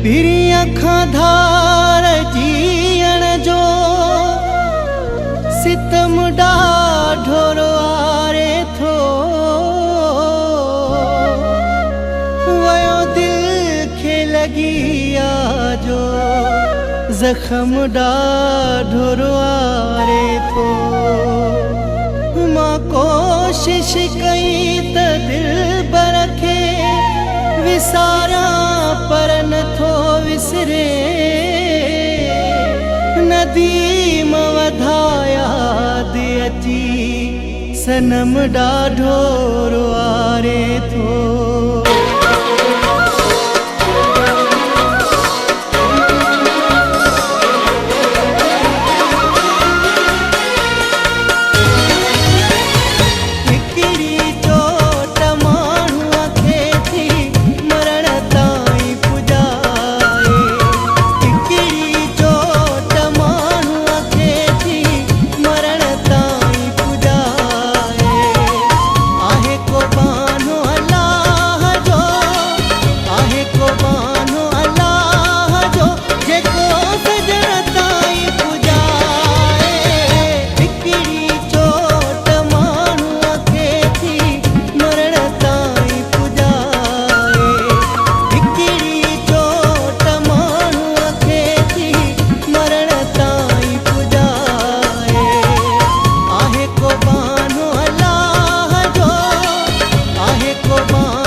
भिरी अखां धार जीअण जो सितम ॾाढो रोआरे थो वयो दिल खे लगी आजो ज़ख़म ॾाढो रोआरे थो मां कोशिश कई त दिलबर खे विसारां पर नथो विसरे नदीम वधाया यादि अची सनम ॾाढो रोआरे थो को